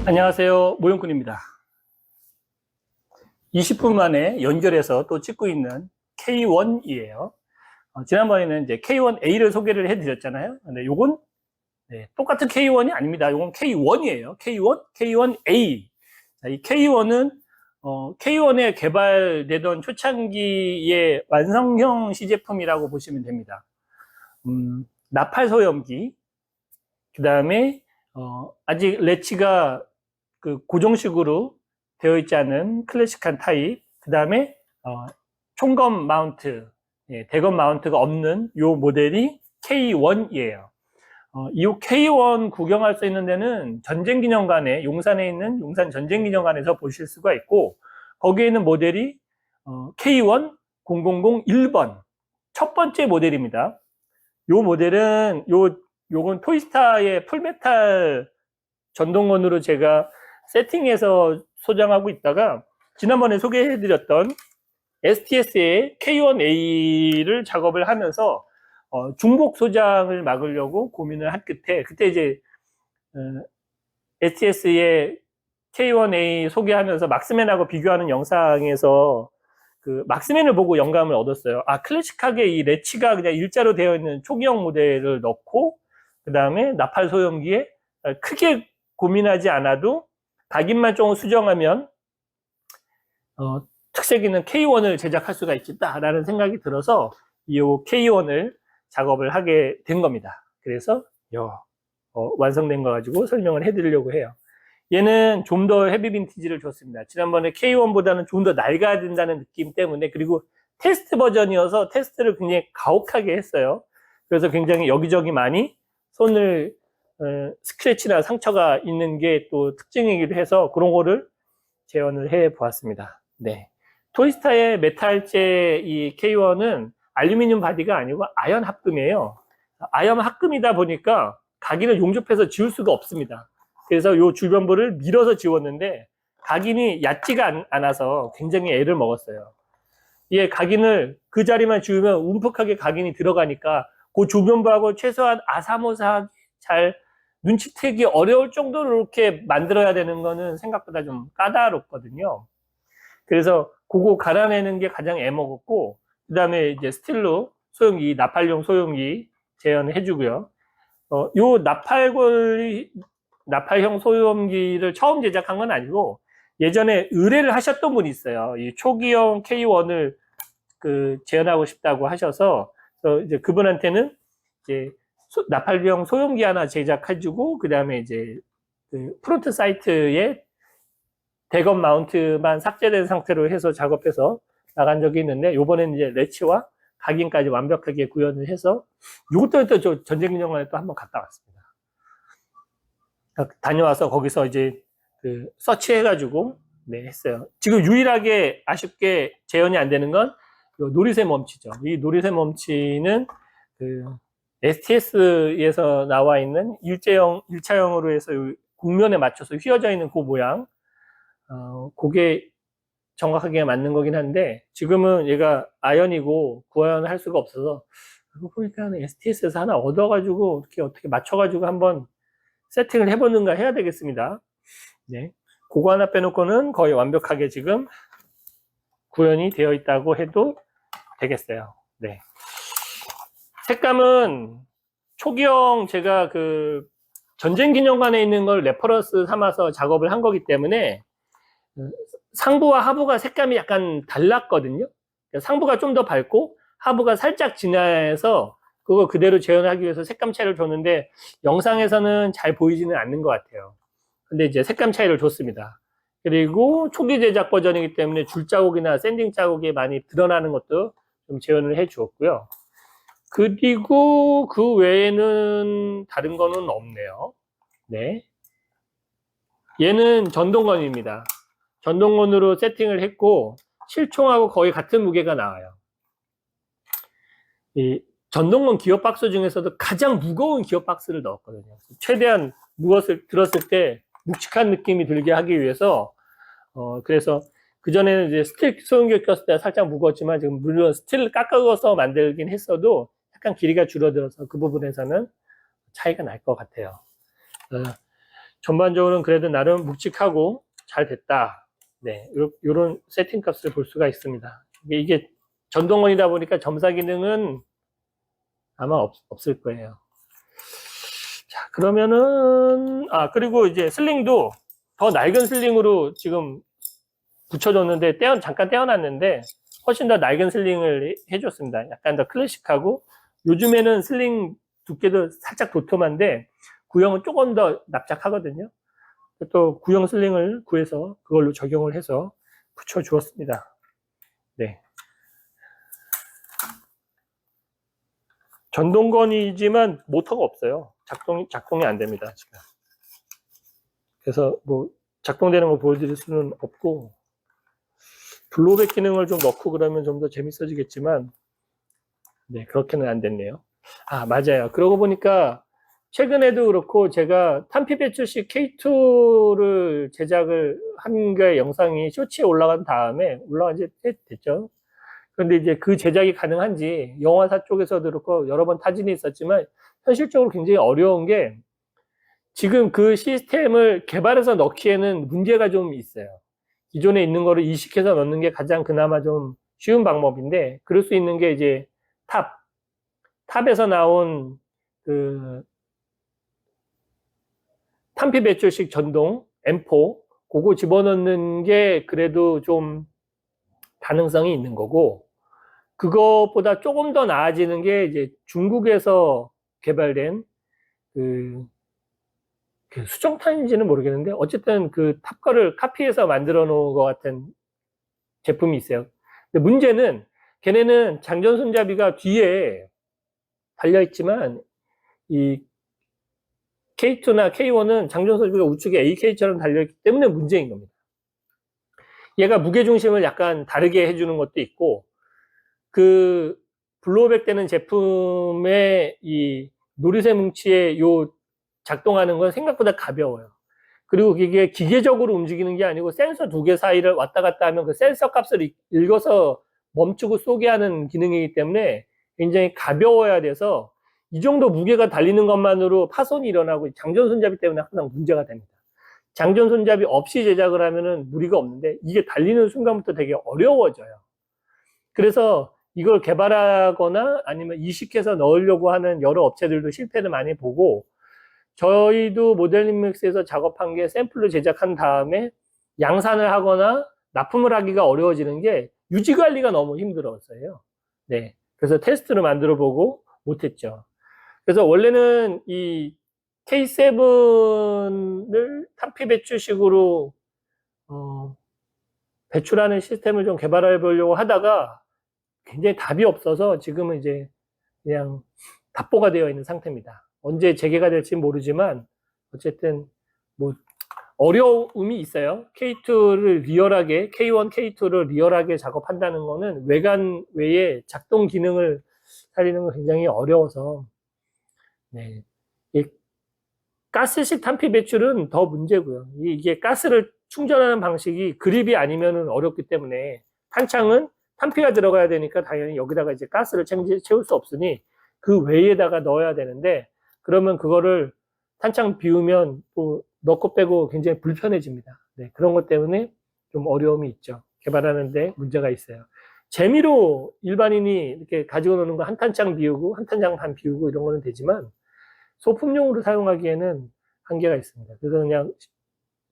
안녕하세요. 모형꾼입니다. 20분 만에 연결해서 또 찍고 있는 K1이에요. 지난번에는 이제 K1A를 소개를 해드렸잖아요. 근데 요건 똑같은 K1이 아닙니다. 요건 K1이에요. K1A. 자, 이 K1은 K1에 개발되던 초창기의 완성형 시제품이라고 보시면 됩니다. 나팔 소염기, 그 다음에 아직 레치가 그 고정식으로 되어 있지 않은 클래식한 타입, 그 다음에 총검 마운트, 대검 마운트가 없는 요 모델이 K1이에요. 이 K1 구경할 수 있는 데는 전쟁기념관에, 용산에 있는 용산 전쟁기념관에서 보실 수가 있고, 거기에 있는 모델이 K1 0001번 첫 번째 모델입니다. 요 모델은 요건 토이스타의 풀메탈 전동건으로 제가 세팅해서 소장하고 있다가 지난번에 소개해드렸던 STS의 K1A를 작업을 하면서 중복 소장을 막으려고 고민을 한 끝에 그때 이제 STS의 K1A 소개하면서 막스맨하고 비교하는 영상에서 그 막스맨을 보고 영감을 얻었어요. 클래식하게 이 레치가 그냥 일자로 되어 있는 초기형 모델을 넣고 그 다음에 나팔 소염기에 크게 고민하지 않아도 각인만 조금 수정하면 특색 있는 K1을 제작할 수가 있겠다라는 생각이 들어서 이 K1을 작업을 하게 된 겁니다. 그래서 완성된 거 가지고 설명을 해드리려고 해요. 얘는 좀 더 헤비 빈티지를 줬습니다. 지난번에 K1보다는 좀 더 낡아야 된다는 느낌 때문에, 그리고 테스트 버전이어서 테스트를 굉장히 가혹하게 했어요. 그래서 굉장히 여기저기 많이 손을 스크래치나 상처가 있는 게 또 특징이기도 해서 그런 거를 재현을 해 보았습니다. 네. 토이스타의 메탈재 이 K1은 알루미늄 바디가 아니고 아연 합금이에요. 아연 합금이다 보니까 각인을 용접해서 지울 수가 없습니다. 그래서 이 주변부를 밀어서 지웠는데 각인이 얕지가 않아서 굉장히 애를 먹었어요. 이게 각인을 그 자리만 지우면 움푹하게 각인이 들어가니까 그 주변부하고 최소한 아사모사 잘 눈치채기 어려울 정도로 이렇게 만들어야 되는 거는 생각보다 좀 까다롭거든요. 그래서 그거 갈아내는 게 가장 애먹었고, 그 다음에 이제 스틸로 소형기, 나팔용 소형기 재현해 주고요. 요 나팔형 소형기를 처음 제작한 건 아니고, 예전에 의뢰를 하셨던 분이 있어요. 이 초기형 K1을 재현하고 싶다고 하셔서, 이제 그분한테는 이제 나팔형 소형기 하나 제작해주고, 그 다음에 이제 프론트 사이트에 대검 마운트만 삭제된 상태로 해서 작업해서 나간 적이 있는데, 요번에는 이제 레치와 각인까지 완벽하게 구현을 해서, 이것도 또 저 전쟁기념관에 또 한번 갔다 왔습니다. 다녀와서 거기서 이제 서치해가지고, 했어요. 지금 유일하게 아쉽게 재현이 안 되는 건 노리쇠 멈치죠. 이 노리쇠 멈치는 STS에서 나와 있는 일차형으로 해서 국면에 맞춰서 휘어져 있는 그 모양, 그게 정확하게 맞는 거긴 한데, 지금은 얘가 아연이고 구현을 할 수가 없어서, 그거 보니까 STS에서 하나 얻어가지고, 이렇게 어떻게 맞춰가지고 한번 세팅을 해보는가 해야 되겠습니다. 네. 그거 하나 빼놓고는 거의 완벽하게 지금 구현이 되어 있다고 해도 되겠어요. 네. 색감은 초기형 제가 전쟁기념관에 있는 걸 레퍼런스 삼아서 작업을 한 거기 때문에 상부와 하부가 색감이 약간 달랐거든요. 상부가 좀 더 밝고 하부가 살짝 진해서 그거 그대로 재현하기 위해서 색감 차이를 줬는데 영상에서는 잘 보이지는 않는 것 같아요. 근데 이제 색감 차이를 줬습니다. 그리고 초기 제작 버전이기 때문에 줄 자국이나 샌딩 자국이 많이 드러나는 것도 좀 재현을 해 주었고요. 그리고 그 외에는 다른 거는 없네요. 네. 얘는 전동건입니다. 전동건으로 세팅을 했고 실총하고 거의 같은 무게가 나와요. 이 전동건 기어박스 중에서도 가장 무거운 기어박스를 넣었거든요. 최대한 들었을 때 묵직한 느낌이 들게 하기 위해서 그래서 그전에는 이제 스틸 소형기를 꼈을 때 살짝 무거웠지만 지금 물론 스틸을 깎아서 만들긴 했어도 약간 길이가 줄어들어서 그 부분에서는 차이가 날 것 같아요. 전반적으로는 그래도 나름 묵직하고 잘 됐다. 네, 요런 세팅 값을 볼 수가 있습니다. 이게 전동원이다 보니까 점사 기능은 아마 없을 거예요. 자, 그러면은, 그리고 이제 슬링도 더 낡은 슬링으로 지금 붙여줬는데, 잠깐 떼어놨는데, 훨씬 더 낡은 슬링을 해줬습니다. 약간 더 클래식하고, 요즘에는 슬링 두께도 살짝 도톰한데, 구형은 조금 더 납작하거든요. 또 구형 슬링을 구해서 그걸로 적용을 해서 붙여주었습니다. 네. 전동건이지만 모터가 없어요. 작동이 안 됩니다, 지금. 그래서 뭐, 작동되는 거 보여드릴 수는 없고, 블로백 기능을 좀 넣고 그러면 좀 더 재밌어지겠지만, 네, 그렇게는 안 됐네요. 맞아요. 그러고 보니까, 최근에도 그렇고, 제가 탄피 배출식 K2를 제작을 한 게 영상이 쇼츠에 올라간 다음에, 올라간 지 됐죠. 그런데 이제 그 제작이 가능한지 영화사 쪽에서도 그렇고 여러 번 타진이 있었지만 현실적으로 굉장히 어려운 게 지금 그 시스템을 개발해서 넣기에는 문제가 좀 있어요. 기존에 있는 거를 이식해서 넣는 게 가장 그나마 좀 쉬운 방법인데 그럴 수 있는 게 이제 탑에서 나온 그 탄피 배출식 전동 M4 그거 집어넣는 게 그래도 좀 가능성이 있는 거고 그것보다 조금 더 나아지는 게 이제 중국에서 개발된 그 수정탄인지는 모르겠는데 어쨌든 그 탑 거를 카피해서 만들어 놓은 것 같은 제품이 있어요. 근데 문제는 걔네는 장전 손잡이가 뒤에 달려 있지만 이 K2나 K1은 장전 손잡이가 우측에 AK처럼 달려 있기 때문에 문제인 겁니다. 얘가 무게 중심을 약간 다르게 해주는 것도 있고 그 블로우백 되는 제품의 이 노리쇠 뭉치에 요 작동하는 건 생각보다 가벼워요. 그리고 이게 기계적으로 움직이는 게 아니고 센서 두 개 사이를 왔다 갔다 하면 그 센서 값을 읽어서 멈추고 쏘게 하는 기능이기 때문에 굉장히 가벼워야 돼서 이 정도 무게가 달리는 것만으로 파손이 일어나고 장전 손잡이 때문에 항상 문제가 됩니다. 장전 손잡이 없이 제작을 하면은 무리가 없는데 이게 달리는 순간부터 되게 어려워져요. 그래서 이걸 개발하거나 아니면 이식해서 넣으려고 하는 여러 업체들도 실패를 많이 보고 저희도 모델링맥스에서 작업한 게 샘플로 제작한 다음에 양산을 하거나 납품을 하기가 어려워지는 게 유지 관리가 너무 힘들었어요. 네. 그래서 테스트를 만들어 보고 못했죠. 그래서 원래는 이 K7을 탄피 배출식으로 배출하는 시스템을 좀 개발해 보려고 하다가 굉장히 답이 없어서 지금은 이제 그냥 답보가 되어 있는 상태입니다. 언제 재개가 될지 모르지만 어쨌든 뭐 어려움이 있어요. K2를 리얼하게 K1, K2를 리얼하게 작업한다는 거는 외관 외에 작동 기능을 살리는 건 굉장히 어려워서 네. 이 가스식 탄피 배출은 더 문제고요. 이게 가스를 충전하는 방식이 그립이 아니면은 어렵기 때문에 탄창은 탄피가 들어가야 되니까 당연히 여기다가 이제 가스를 채울 수 없으니 그 외에다가 넣어야 되는데 그러면 그거를 탄창 비우면 또 넣고 빼고 굉장히 불편해집니다. 네, 그런 것 때문에 좀 어려움이 있죠. 개발하는데 문제가 있어요. 재미로 일반인이 이렇게 가지고 노는 거 한 탄창 비우고 한 탄창 반 비우고 이런 거는 되지만 소품용으로 사용하기에는 한계가 있습니다. 그래서 그냥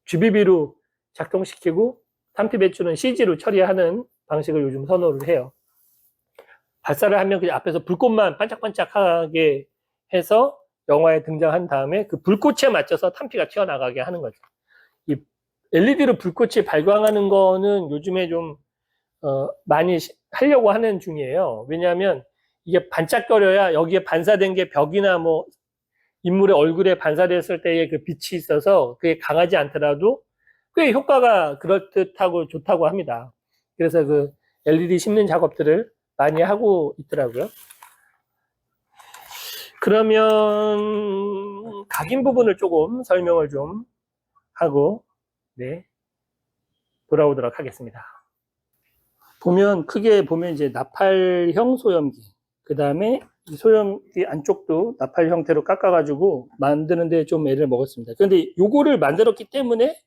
GBB로 작동시키고 탄피 배출은 CG로 처리하는 방식을 요즘 선호를 해요. 발사를 하면 그냥 앞에서 불꽃만 반짝반짝하게 해서 영화에 등장한 다음에 그 불꽃에 맞춰서 탄피가 튀어나가게 하는 거죠. 이 LED로 불꽃이 발광하는 거는 요즘에 좀 많이 하려고 하는 중이에요. 왜냐하면 이게 반짝거려야 여기에 반사된 게 벽이나 뭐 인물의 얼굴에 반사됐을 때의 그 빛이 있어서 그게 강하지 않더라도 꽤 효과가 그럴듯하고 좋다고 합니다. 그래서 그 LED 심는 작업들을 많이 하고 있더라고요. 그러면 각인 부분을 조금 설명을 좀 하고 네 돌아오도록 하겠습니다. 크게 보면 이제 나팔형 소염기, 그 다음에 소형 이 안쪽도 나팔 형태로 깎아가지고 만드는데 좀 애를 먹었습니다. 그런데 요거를 만들었기 때문에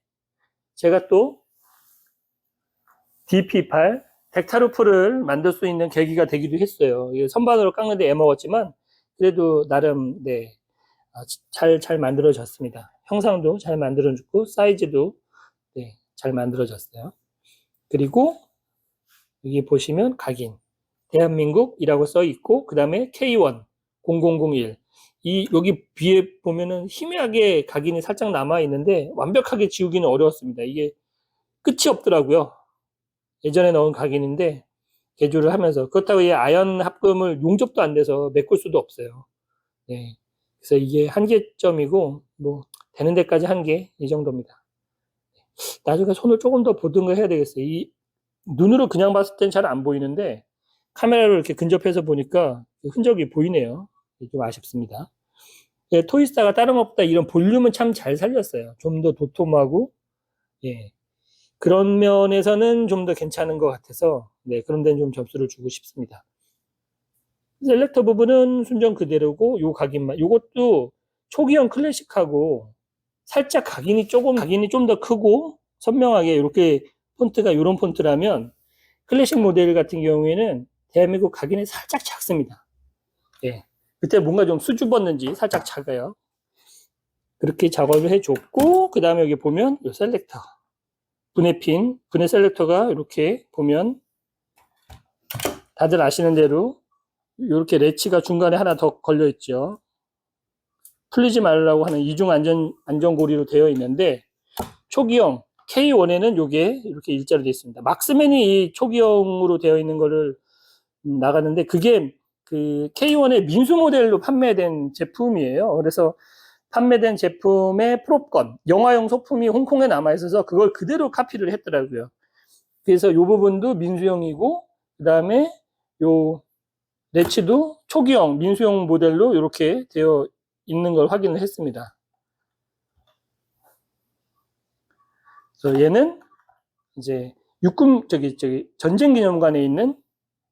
제가 또 DP8 덱타루프를 만들 수 있는 계기가 되기도 했어요. 이게 선반으로 깎는데 애 먹었지만 그래도 나름 네, 잘 만들어졌습니다. 형상도 잘 만들어졌고 사이즈도 네, 잘 만들어졌어요. 그리고 여기 보시면 각인 대한민국이라고 써 있고 그 다음에 K1 0001 여기 뒤에 보면은 희미하게 각인이 살짝 남아 있는데 완벽하게 지우기는 어려웠습니다. 이게 끝이 없더라고요. 예전에 넣은 각인인데 개조를 하면서 그렇다고 이 아연 합금을 용접도 안 돼서 메꿀 수도 없어요. 네. 그래서 이게 한계점이고 뭐 되는 데까지 한계 이 정도입니다. 나중에 손을 조금 더 보든가 해야 되겠어요. 이 눈으로 그냥 봤을 땐 잘 안 보이는데 카메라로 이렇게 근접해서 보니까 흔적이 보이네요. 좀 아쉽습니다. 예, 토이스타가 다른 것보다 이런 볼륨은 참 잘 살렸어요. 좀 더 도톰하고 예, 그런 면에서는 좀 더 괜찮은 것 같아서 네, 그런 데는 좀 점수를 주고 싶습니다. 셀렉터 부분은 순정 그대로고 요 각인만 요것도 초기형 클래식하고 살짝 각인이 좀 더 크고 선명하게 이렇게 폰트가 이런 폰트라면 클래식 모델 같은 경우에는 대한민국 각인이 살짝 작습니다. 예. 그때 뭔가 좀 수줍었는지 살짝 작아요. 그렇게 작업을 해줬고 그 다음에 여기 보면 이 셀렉터 분해 셀렉터가 이렇게 보면 다들 아시는 대로 이렇게 레치가 중간에 하나 더 걸려 있죠. 풀리지 말라고 하는 이중 안전고리로 되어 있는데 초기형 K1에는 이게 이렇게 일자로 되어 있습니다. 막스맨이 이 초기형으로 되어 있는 거를 나갔는데 그게 그 K1의 민수 모델로 판매된 제품이에요. 그래서 판매된 제품의 프롭건 영화용 소품이 홍콩에 남아 있어서 그걸 그대로 카피를 했더라고요. 그래서 이 부분도 민수형이고 그 다음에 요 레치도 초기형 민수형 모델로 이렇게 되어 있는 걸 확인을 했습니다. 그래서 얘는 이제 육군 전쟁기념관에 있는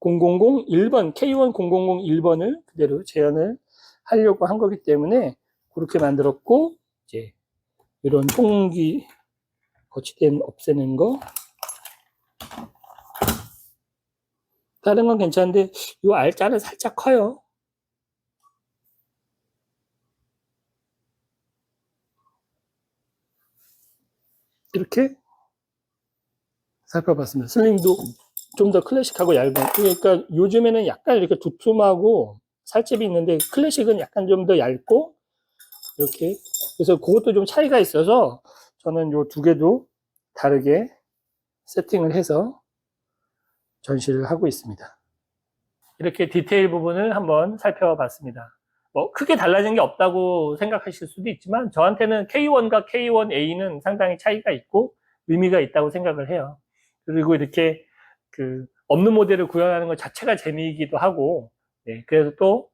001번 K1 0001번을 그대로 재현을 하려고 한 거기 때문에 그렇게 만들었고 이제 이런 총기 거치대 없애는 거 다른 건 괜찮은데 이 알짜는 살짝 커요. 이렇게 살펴봤습니다. 슬링도 좀 더 클래식하고 얇은. 그러니까 요즘에는 약간 이렇게 두툼하고 살집이 있는데 클래식은 약간 좀 더 얇고 이렇게. 그래서 그것도 좀 차이가 있어서 저는 요 두 개도 다르게 세팅을 해서 전시를 하고 있습니다. 이렇게 디테일 부분을 한번 살펴봤습니다. 뭐 크게 달라진 게 없다고 생각하실 수도 있지만 저한테는 K1과 K1A는 상당히 차이가 있고 의미가 있다고 생각을 해요. 그리고 이렇게 그 없는 모델을 구현하는 것 자체가 재미이기도 하고 네, 그래서 또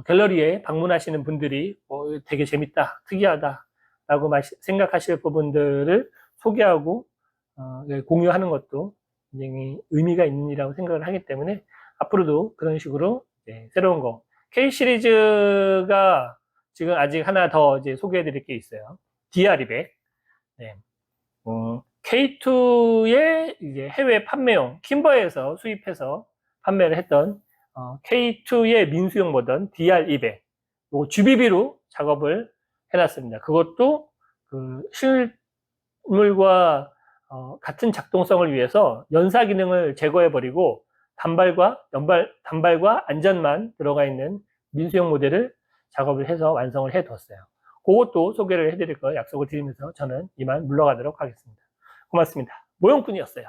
갤러리에 방문하시는 분들이 되게 재밌다, 특이하다 라고 생각하실 부분들을 소개하고 네, 공유하는 것도 굉장히 의미가 있는 일이라고 생각을 하기 때문에 앞으로도 그런 식으로 새로운 거 K 시리즈가 지금 아직 하나 더 이제 소개해 드릴 게 있어요. DR200 네. K2의 이제 해외 판매용 킴버에서 수입해서 판매를 했던 K2의 민수용 모던 DR200 GBB로 작업을 해놨습니다. 그것도 그 실물과 같은 작동성을 위해서 연사 기능을 제거해버리고 단발과 안전만 들어가 있는 민수용 모델을 작업을 해서 완성을 해뒀어요. 그것도 소개를 해드릴 거 약속을 드리면서 저는 이만 물러가도록 하겠습니다. 고맙습니다. 모형꾼이었어요.